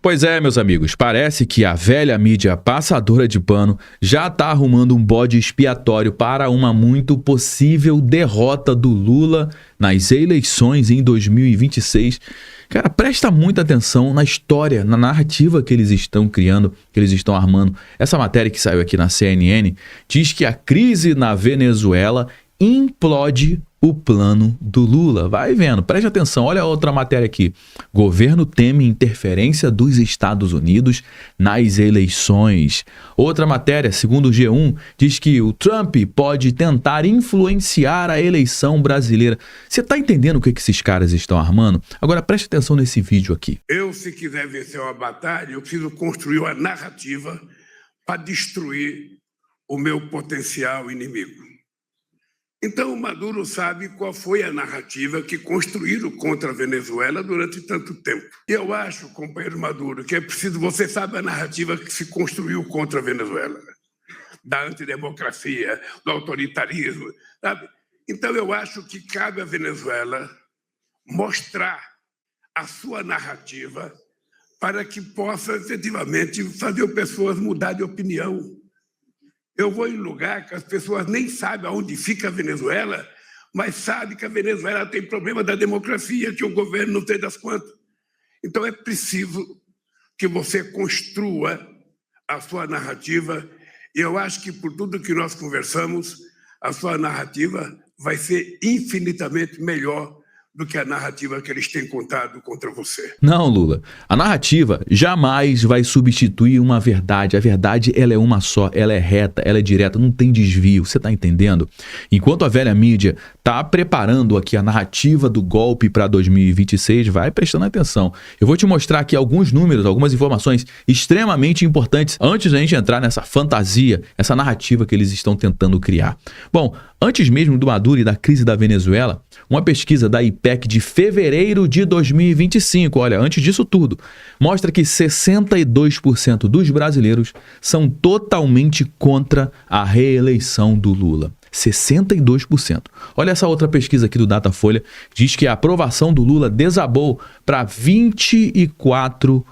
Pois é, meus amigos, parece que a velha mídia passadora de pano já está arrumando um bode expiatório para uma muito possível derrota do Lula nas eleições em 2026. Cara, presta muita atenção na história, na narrativa que eles estão criando, que eles estão armando. Essa matéria que saiu aqui na CNN diz que a crise na Venezuela implode o plano do Lula. Vai vendo, preste atenção, olha a outra matéria aqui. Governo teme interferência dos Estados Unidos nas eleições. Outra matéria, segundo o G1, diz que o Trump pode tentar influenciar a eleição brasileira. Você tá entendendo o que esses caras estão armando? Agora preste atenção nesse vídeo aqui. Se quiser vencer uma batalha, eu preciso construir uma narrativa para destruir o meu potencial inimigo. Então, o Maduro sabe qual foi a narrativa que construíram contra a Venezuela durante tanto tempo. Eu acho, companheiro Maduro, que é preciso... Você sabe a narrativa que se construiu contra a Venezuela, da antidemocracia, do autoritarismo, sabe? Então, eu acho que cabe à Venezuela mostrar a sua narrativa para que possa, efetivamente, fazer pessoas mudar de opinião. Eu vou em lugar que as pessoas nem sabem aonde fica a Venezuela, mas sabem que a Venezuela tem problema da democracia, que o governo não tem das quantas. Então é preciso que você construa a sua narrativa, e eu acho que por tudo que nós conversamos, a sua narrativa vai ser infinitamente melhor do que a narrativa que eles têm contado contra você. Não, Lula. A narrativa jamais vai substituir uma verdade. A verdade, ela é uma só, ela é reta, ela é direta, não tem desvio. Você tá entendendo? Enquanto a velha mídia tá preparando aqui a narrativa do golpe para 2026, vai prestando atenção. Eu vou te mostrar aqui alguns números, algumas informações extremamente importantes antes da gente entrar nessa fantasia, essa narrativa que eles estão tentando criar. Bom, antes mesmo do Maduro e da crise da Venezuela, uma pesquisa da IPEC de fevereiro de 2025, olha, antes disso tudo, mostra que 62% dos brasileiros são totalmente contra a reeleição do Lula. 62%. Olha essa outra pesquisa aqui do Datafolha, diz que a aprovação do Lula desabou para 24%,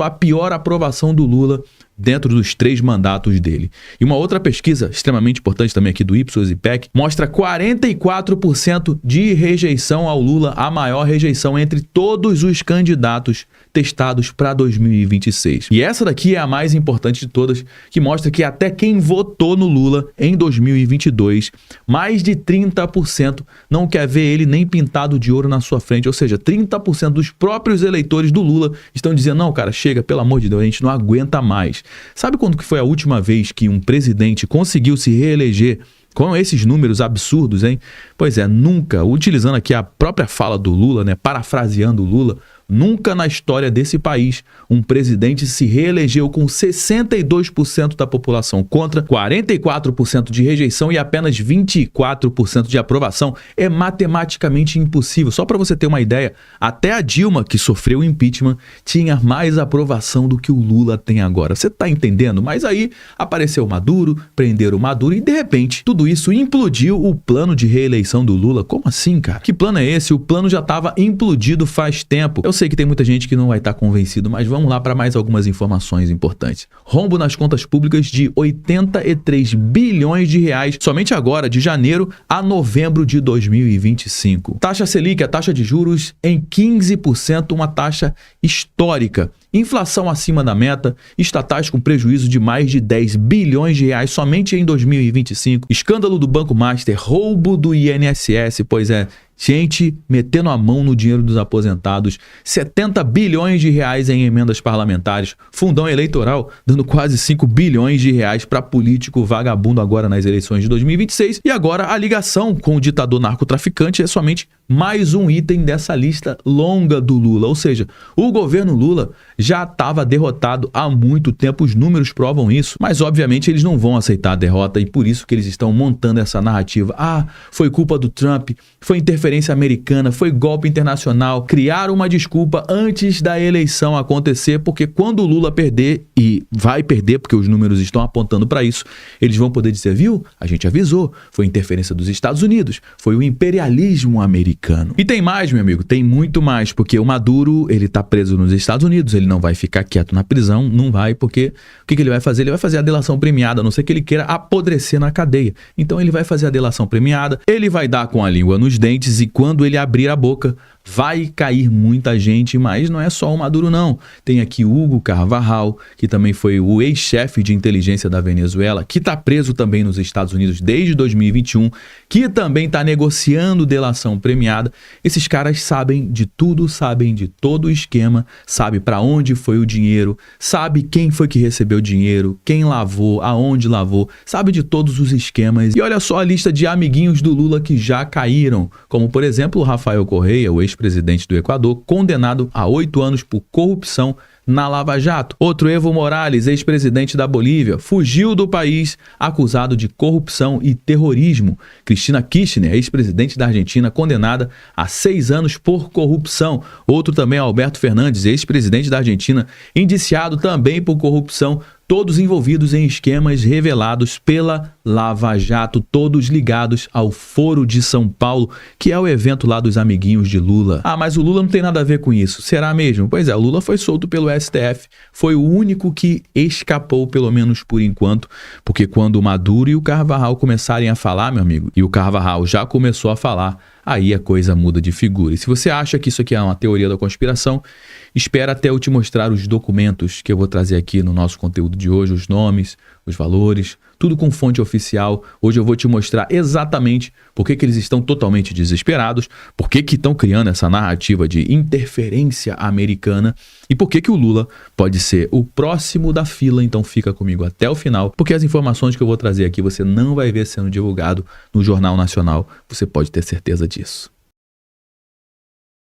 a pior aprovação do Lula dentro dos 3 mandatos dele. E uma outra pesquisa extremamente importante também aqui do Ipsos IPEC mostra 44% de rejeição ao Lula, a maior rejeição entre todos os candidatos testados para 2026. E essa daqui é a mais importante de todas, que mostra que até quem votou no Lula em 2022, mais de 30% não quer ver ele nem pintado de ouro na sua frente. Ou seja, 30% dos próprios eleitores do Lula estão dizendo, não, cara, chega, pelo amor de Deus, a gente não aguenta mais. Sabe quando que foi a última vez que um presidente conseguiu se reeleger com esses números absurdos, hein? Pois é, nunca, utilizando aqui a própria fala do Lula, né, parafraseando o Lula, nunca na história desse país um presidente se reelegeu com 62% da população contra, 44% de rejeição e apenas 24% de aprovação. É matematicamente impossível. Só para você ter uma ideia, até a Dilma, que sofreu impeachment, tinha mais aprovação do que o Lula tem agora. Você tá entendendo? Mas aí apareceu o Maduro, prenderam o Maduro e de repente tudo isso implodiu o plano de reeleição do Lula. Como assim, cara? Que plano é esse? O plano já estava implodido faz tempo. Eu sei que tem muita gente que não vai estar convencido, mas vamos lá para mais algumas informações importantes. Rombo nas contas públicas de 83 bilhões de reais somente agora, de janeiro a novembro de 2025. Taxa Selic, a taxa de juros em 15%, uma taxa histórica. Inflação acima da meta, estatais com prejuízo de mais de 10 bilhões de reais somente em 2025. Escândalo do Banco Master, roubo do INSS, pois é, gente metendo a mão no dinheiro dos aposentados, 70 bilhões de reais em emendas parlamentares, fundão eleitoral dando quase 5 bilhões de reais para político vagabundo agora nas eleições de 2026 e agora a ligação com o ditador narcotraficante é somente mais um item dessa lista longa do Lula, ou seja, o governo Lula já estava derrotado há muito tempo, os números provam isso, mas obviamente eles não vão aceitar a derrota e por isso que eles estão montando essa narrativa. Ah, foi culpa do Trump, foi interferência americana, foi golpe internacional, criaram uma desculpa antes da eleição acontecer, porque quando o Lula perder, e vai perder porque os números estão apontando para isso, eles vão poder dizer, viu, a gente avisou, foi interferência dos Estados Unidos, foi o imperialismo americano. americano. E tem mais, meu amigo, tem muito mais, porque o Maduro, ele tá preso nos Estados Unidos, ele não vai ficar quieto na prisão, não vai, porque o que ele vai fazer? Ele vai fazer a delação premiada, a não ser que ele queira apodrecer na cadeia. Então ele vai fazer a delação premiada, ele vai dar com a língua nos dentes e quando ele abrir a boca, vai cair muita gente, mas não é só o Maduro não. Tem aqui Hugo Carvajal, que também foi o ex-chefe de inteligência da Venezuela, que está preso também nos Estados Unidos desde 2021, que também está negociando delação premiada. Esses caras sabem de tudo, sabem de todo o esquema, sabe para onde foi o dinheiro, sabe quem foi que recebeu o dinheiro, quem lavou, aonde lavou, sabe de todos os esquemas. E olha só a lista de amiguinhos do Lula que já caíram, como por exemplo o Rafael Correia, o ex-presidente do Equador, condenado a 8 anos por corrupção na Lava Jato. Outro, Evo Morales, ex-presidente da Bolívia, fugiu do país acusado de corrupção e terrorismo. Cristina Kirchner, ex-presidente da Argentina, condenada a 6 anos por corrupção. Outro também, Alberto Fernandes, ex-presidente da Argentina, indiciado também por corrupção. Todos envolvidos em esquemas revelados pela Lava Jato, todos ligados ao Foro de São Paulo, que é o evento lá dos amiguinhos de Lula. Ah, mas o Lula não tem nada a ver com isso. Será mesmo? Pois é, o Lula foi solto pelo STF, foi o único que escapou, pelo menos por enquanto, porque quando o Maduro e o Carvajal começarem a falar, meu amigo, e o Carvajal já começou a falar, aí a coisa muda de figura. E se você acha que isso aqui é uma teoria da conspiração, espera até eu te mostrar os documentos que eu vou trazer aqui no nosso conteúdo de hoje, os nomes, os valores, tudo com fonte oficial. Hoje eu vou te mostrar exatamente por que eles estão totalmente desesperados, por que estão criando essa narrativa de interferência americana e por que o Lula pode ser o próximo da fila. Então fica comigo até o final, porque as informações que eu vou trazer aqui você não vai ver sendo divulgado no Jornal Nacional, você pode ter certeza disso.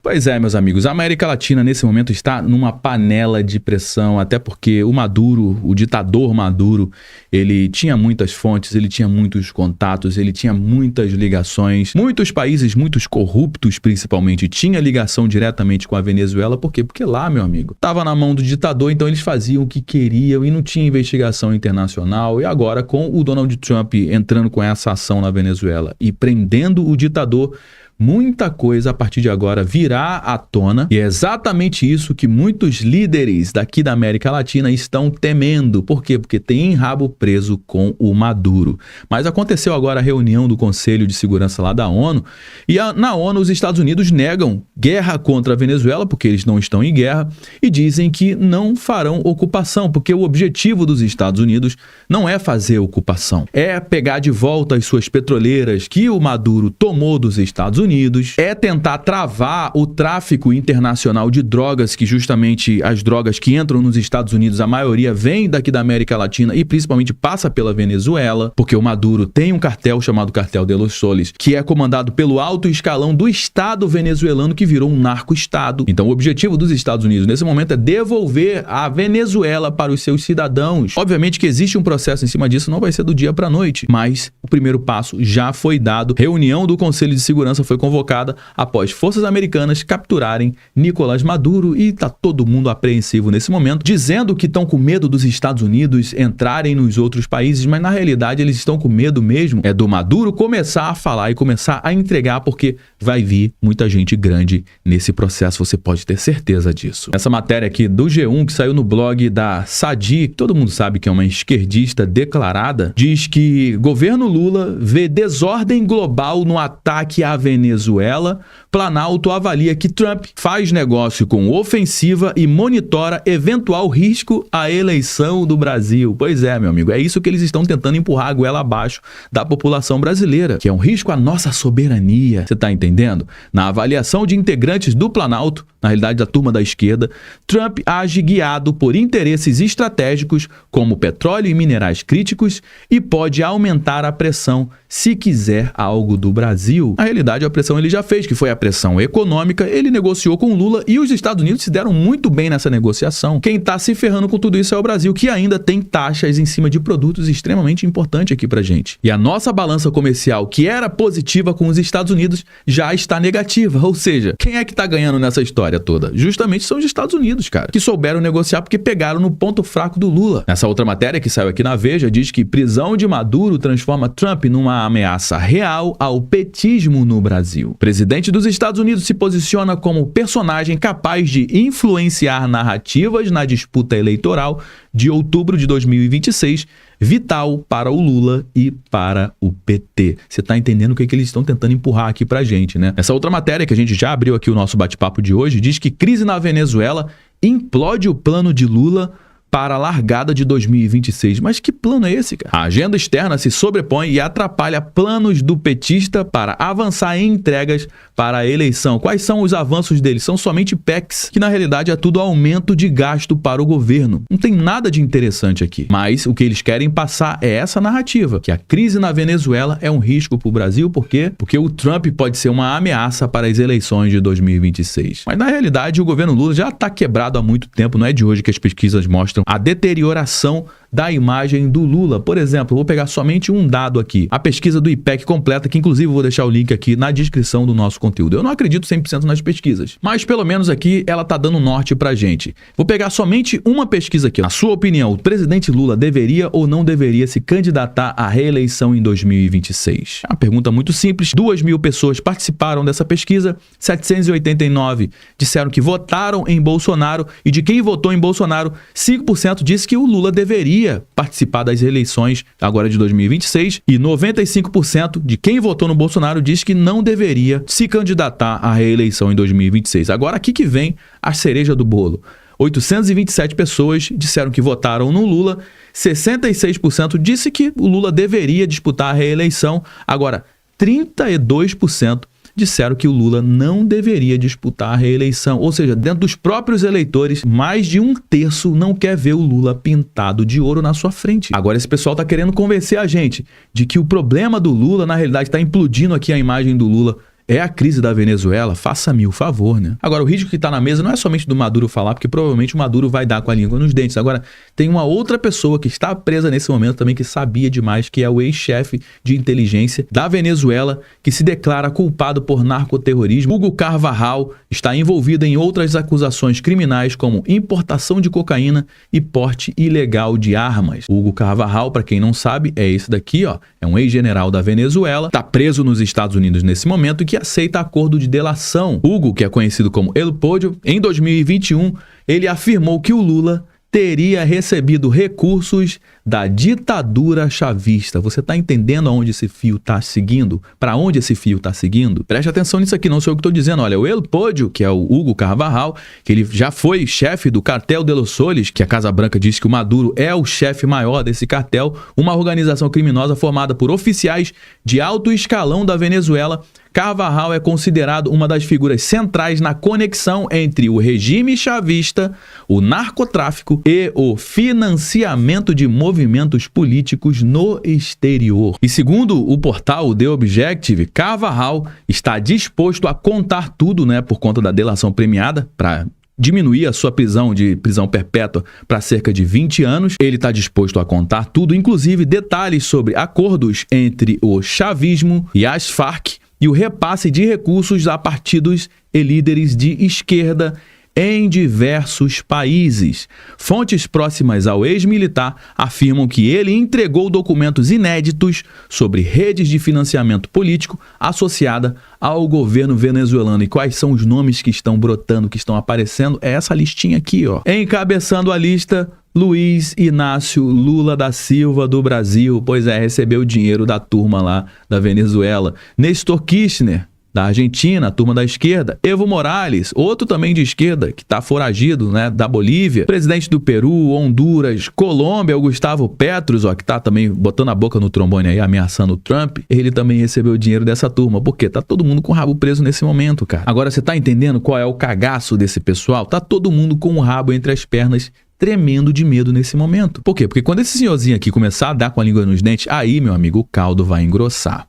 Pois é, meus amigos, a América Latina nesse momento está numa panela de pressão, até porque o Maduro, o ditador Maduro, ele tinha muitas fontes, ele tinha muitos contatos, ele tinha muitas ligações. Muitos países, muitos corruptos principalmente, tinha ligação diretamente com a Venezuela. Por quê? Porque lá, meu amigo, estava na mão do ditador, então eles faziam o que queriam e não tinha investigação internacional. E agora, com o Donald Trump entrando com essa ação na Venezuela e prendendo o ditador, muita coisa a partir de agora virá à tona e é exatamente isso que muitos líderes daqui da América Latina estão temendo. Por quê? Porque tem rabo preso com o Maduro. Mas aconteceu agora a reunião do Conselho de Segurança lá da ONU e na ONU os Estados Unidos negam guerra contra a Venezuela porque eles não estão em guerra e dizem que não farão ocupação, porque o objetivo dos Estados Unidos não é fazer ocupação, é pegar de volta as suas petroleiras que o Maduro tomou dos Estados Unidos, é tentar travar o tráfico internacional de drogas, que justamente as drogas que entram nos Estados Unidos, a maioria vem daqui da América Latina e principalmente passa pela Venezuela, porque o Maduro tem um cartel chamado Cartel de los Soles, que é comandado pelo alto escalão do Estado venezuelano, que virou um narco-estado. Então o objetivo dos Estados Unidos nesse momento é devolver a Venezuela para os seus cidadãos. Obviamente que existe um processo em cima disso, não vai ser do dia para a noite, mas o primeiro passo já foi dado. Reunião do Conselho de Segurança foi convocada após forças americanas capturarem Nicolás Maduro e tá todo mundo apreensivo nesse momento, dizendo que estão com medo dos Estados Unidos entrarem nos outros países, mas na realidade eles estão com medo mesmo do Maduro começar a falar e começar a entregar, porque vai vir muita gente grande nesse processo, você pode ter certeza disso. Essa matéria aqui do G1, que saiu no blog da Sadi, que todo mundo sabe que é uma esquerdista declarada, diz que governo Lula vê desordem global no ataque à Venezuela. Planalto avalia que Trump faz negócio com ofensiva e monitora eventual risco à eleição do Brasil. Pois é, meu amigo, é isso que eles estão tentando empurrar a goela abaixo da população brasileira, que é um risco à nossa soberania. Você tá entendendo? Na avaliação de integrantes do Planalto, na realidade da turma da esquerda, Trump age guiado por interesses estratégicos como petróleo e minerais críticos e pode aumentar a pressão se quiser algo do Brasil. Na realidade, a pressão ele já fez, que foi a pressão econômica. Ele negociou com Lula e os Estados Unidos se deram muito bem nessa negociação. Quem está se ferrando com tudo isso é o Brasil, que ainda tem taxas em cima de produtos extremamente importantes aqui pra gente. E a nossa balança comercial, que era positiva com os Estados Unidos, já está negativa. Ou seja, quem é que tá ganhando nessa história toda? Justamente são os Estados Unidos, cara, que souberam negociar porque pegaram no ponto fraco do Lula. Nessa outra matéria que saiu aqui na Veja, diz que prisão de Maduro transforma Trump numa ameaça real ao petismo no Brasil. Brasil. O presidente dos Estados Unidos se posiciona como personagem capaz de influenciar narrativas na disputa eleitoral de outubro de 2026, vital para o Lula e para o PT. Você está entendendo o que eles estão tentando empurrar aqui pra gente, né? Essa outra matéria que a gente já abriu aqui o nosso bate-papo de hoje diz que crise na Venezuela implode o plano de Lula para a largada de 2026. Mas que plano é esse, cara? A agenda externa se sobrepõe e atrapalha planos do petista para avançar em entregas para a eleição. Quais são os avanços deles? São somente PECs, que na realidade é tudo aumento de gasto para o governo. Não tem nada de interessante aqui. Mas o que eles querem passar é essa narrativa, que a crise na Venezuela é um risco para o Brasil. Por quê? Porque o Trump pode ser uma ameaça para as eleições de 2026. Mas na realidade o governo Lula já está quebrado há muito tempo. Não é de hoje que as pesquisas mostram a deterioração da imagem do Lula. Por exemplo, vou pegar somente um dado aqui. A pesquisa do IPEC completa, que inclusive vou deixar o link aqui na descrição do nosso conteúdo. Eu não acredito 100% nas pesquisas, mas pelo menos aqui ela tá dando norte pra gente. Vou pegar somente uma pesquisa aqui. Na sua opinião, o presidente Lula deveria ou não deveria se candidatar à reeleição em 2026? É uma pergunta muito simples. 2.000 pessoas participaram dessa pesquisa, 789 disseram que votaram em Bolsonaro e de quem votou em Bolsonaro, 5% disse que o Lula deveria participar das eleições agora de 2026 e 95% de quem votou no Bolsonaro diz que não deveria se candidatar à reeleição em 2026. Agora aqui que vem a cereja do bolo. 827 pessoas disseram que votaram no Lula, 66% disse que o Lula deveria disputar a reeleição, agora 32% disseram que o Lula não deveria disputar a reeleição. Ou seja, dentro dos próprios eleitores, mais de um terço não quer ver o Lula pintado de ouro na sua frente. Agora esse pessoal está querendo convencer a gente de que o problema do Lula, na realidade, está implodindo aqui a imagem do Lula. É a crise da Venezuela? Faça-me o favor, né? Agora, o risco que está na mesa não é somente do Maduro falar, porque provavelmente o Maduro vai dar com a língua nos dentes. Agora, tem uma outra pessoa que está presa nesse momento também, que sabia demais, que é o ex-chefe de inteligência da Venezuela, que se declara culpado por narcoterrorismo. Hugo Carvajal está envolvido em outras acusações criminais, como importação de cocaína e porte ilegal de armas. Hugo Carvajal, para quem não sabe, é esse daqui, ó. É um ex-general da Venezuela, está preso nos Estados Unidos nesse momento e que aceita acordo de delação. Hugo, que é conhecido como El Podio, em 2021, ele afirmou que o Lula teria recebido recursos da ditadura chavista. Você está entendendo aonde esse fio está seguindo? Para onde esse fio está seguindo? Preste atenção nisso aqui, não sou eu que estou dizendo. Olha, o El Podio, que é o Hugo Carvajal, que ele já foi chefe do Cartel de los Soles, que a Casa Branca diz que o Maduro é o chefe maior desse cartel, uma organização criminosa formada por oficiais de alto escalão da Venezuela. Carvajal é considerado uma das figuras centrais na conexão entre o regime chavista, o narcotráfico e o financiamento de movimentos políticos no exterior. E segundo o portal The Objective, Carvajal está disposto a contar tudo, né, por conta da delação premiada, para diminuir a sua prisão de prisão perpétua para cerca de 20 anos. Ele está disposto a contar tudo, inclusive detalhes sobre acordos entre o chavismo e as Farc, e o repasse de recursos a partidos e líderes de esquerda em diversos países. Fontes próximas ao ex-militar afirmam que ele entregou documentos inéditos sobre redes de financiamento político associada ao governo venezuelano. E quais são os nomes que estão brotando, que estão aparecendo? É essa listinha aqui, ó. Encabeçando a lista, Luiz Inácio Lula da Silva, do Brasil. Pois é, recebeu dinheiro da turma lá da Venezuela. Nestor Kirchner, da Argentina, a turma da esquerda. Evo Morales, outro também de esquerda, que está foragido, né, da Bolívia. Presidente do Peru, Honduras, Colômbia, o Gustavo Petros, ó, que está também botando a boca no trombone aí, ameaçando o Trump. Ele também recebeu dinheiro dessa turma. Por quê? Tá todo mundo com o rabo preso nesse momento, cara. Agora, você tá entendendo qual é o cagaço desse pessoal? Tá todo mundo com o rabo entre as pernas, tremendo de medo nesse momento. Por quê? Porque quando esse senhorzinho aqui começar a dar com a língua nos dentes, aí, meu amigo, o caldo vai engrossar.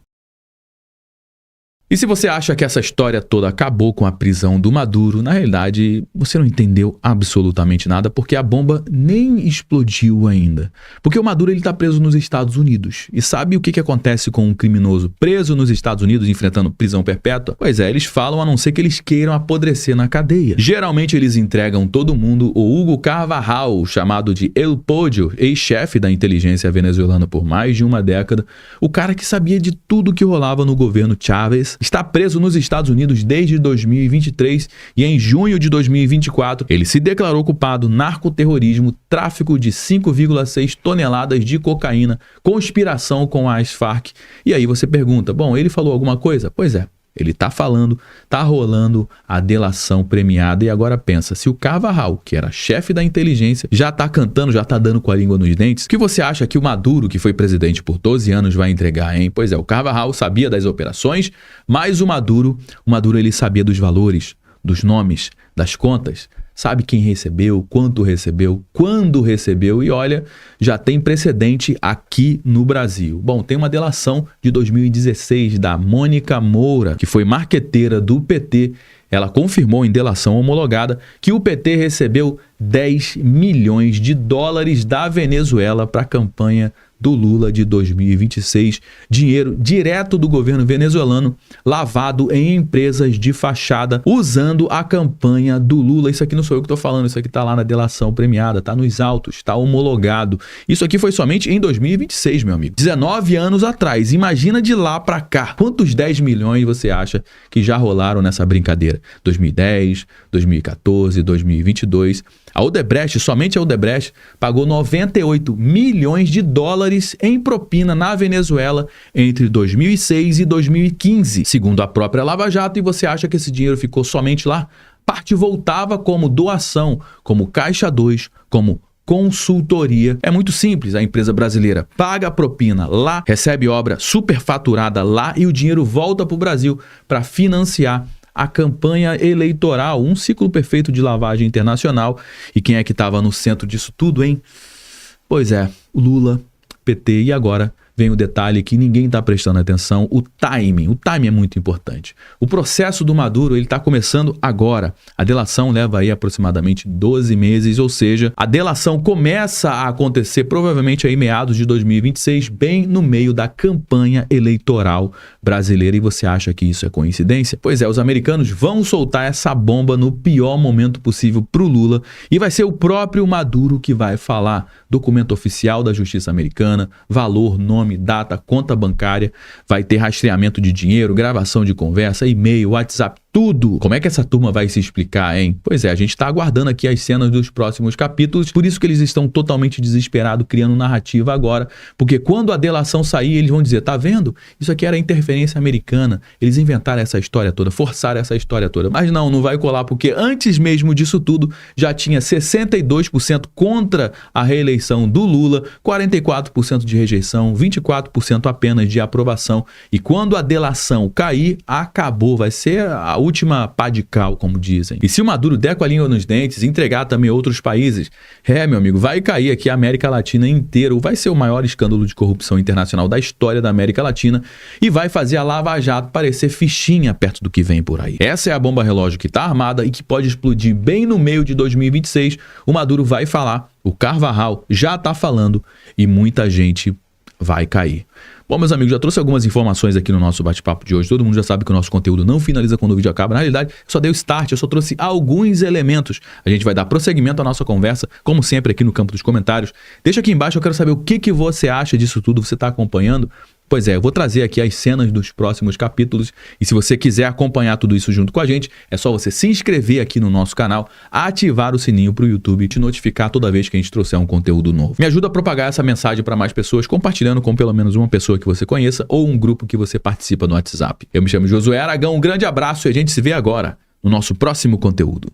E se você acha que essa história toda acabou com a prisão do Maduro, na realidade você não entendeu absolutamente nada, porque a bomba nem explodiu ainda. Porque o Maduro está preso nos Estados Unidos. E sabe o que acontece com um criminoso preso nos Estados Unidos enfrentando prisão perpétua? Pois é, eles falam a não ser que eles queiram apodrecer na cadeia. Geralmente eles entregam todo mundo. O Hugo Carvajal, chamado de El Podio, ex-chefe da inteligência venezuelana por mais de uma década, o cara que sabia de tudo que rolava no governo Chávez, está preso nos Estados Unidos desde 2023 e em junho de 2024 ele se declarou culpado de narcoterrorismo, tráfico de 5,6 toneladas de cocaína, conspiração com as Farc. E aí você pergunta, bom, ele falou alguma coisa? Pois é. Ele está falando, está rolando a delação premiada e agora pensa, se o Carvajal, que era chefe da inteligência, já está cantando, já está dando com a língua nos dentes, o que você acha que o Maduro, que foi presidente por 12 anos, vai entregar, hein? Pois é, o Carvajal sabia das operações, mas o Maduro ele sabia dos valores, dos nomes, das contas, sabe quem recebeu, quanto recebeu, quando recebeu e olha, já tem precedente aqui no Brasil. Bom, tem uma delação de 2016 da Mônica Moura, que foi marqueteira do PT. Ela confirmou em delação homologada que o PT recebeu 10 milhões de dólares da Venezuela para a campanha do Lula de 2026, dinheiro direto do governo venezuelano, lavado em empresas de fachada, usando a campanha do Lula. Isso aqui não sou eu que estou falando, isso aqui está lá na delação premiada, está nos autos, está homologado. Isso aqui foi somente em 2026, meu amigo. 19 anos atrás, imagina de lá para cá. Quantos 10 milhões você acha que já rolaram nessa brincadeira? 2010, 2014, 2022... A Odebrecht, somente a Odebrecht, pagou 98 milhões de dólares em propina na Venezuela entre 2006 e 2015, segundo a própria Lava Jato. E você acha que esse dinheiro ficou somente lá? Parte voltava como doação, como Caixa 2, como consultoria. É muito simples, a empresa brasileira paga a propina lá, recebe obra superfaturada lá e o dinheiro volta para o Brasil para financiar a campanha eleitoral, um ciclo perfeito de lavagem internacional. E quem é que estava no centro disso tudo, hein? Pois é, o Lula, PT. E agora vem o detalhe que ninguém está prestando atenção, o timing. O timing é muito importante. O processo do Maduro ele está começando agora. A delação leva aí aproximadamente 12 meses, ou seja, a delação começa a acontecer provavelmente aí meados de 2026, bem no meio da campanha eleitoral brasileira. E você acha que isso é coincidência? Pois é, os americanos vão soltar essa bomba no pior momento possível para o Lula e vai ser o próprio Maduro que vai falar. Documento oficial da Justiça Americana, valor, nome, data, conta bancária, vai ter rastreamento de dinheiro, gravação de conversa, e-mail, WhatsApp, tudo. Como é que essa turma vai se explicar, hein? Pois é, a gente está aguardando aqui as cenas dos próximos capítulos, por isso que eles estão totalmente desesperados, criando narrativa agora, porque quando a delação sair, eles vão dizer, tá vendo? Isso aqui era interferência americana, eles inventaram essa história toda, forçaram essa história toda, mas não vai colar, porque antes mesmo disso tudo, já tinha 62% contra a reeleição do Lula, 44% de rejeição, 24% apenas de aprovação, e quando a delação cair, acabou, vai ser a última pá de cal, como dizem. E se o Maduro der com a língua nos dentes, entregar também outros países, meu amigo, vai cair aqui a América Latina inteira, vai ser o maior escândalo de corrupção internacional da história da América Latina e vai fazer a Lava Jato parecer fichinha perto do que vem por aí. Essa é a bomba relógio que está armada e que pode explodir bem no meio de 2026. O Maduro vai falar, o Carvajal já está falando e muita gente vai cair. Bom, meus amigos, já trouxe algumas informações aqui no nosso bate-papo de hoje. Todo mundo já sabe que o nosso conteúdo não finaliza quando o vídeo acaba. Na realidade, só deu start, eu só trouxe alguns elementos. A gente vai dar prosseguimento à nossa conversa, como sempre, aqui no campo dos comentários. Deixa aqui embaixo, eu quero saber o que você acha disso tudo, você está acompanhando? Pois é, eu vou trazer aqui as cenas dos próximos capítulos e se você quiser acompanhar tudo isso junto com a gente, é só você se inscrever aqui no nosso canal, ativar o sininho para o YouTube te notificar toda vez que a gente trouxer um conteúdo novo. Me ajuda a propagar essa mensagem para mais pessoas, compartilhando com pelo menos uma pessoa que você conheça ou um grupo que você participa no WhatsApp. Eu me chamo Josué Aragão, um grande abraço e a gente se vê agora no nosso próximo conteúdo.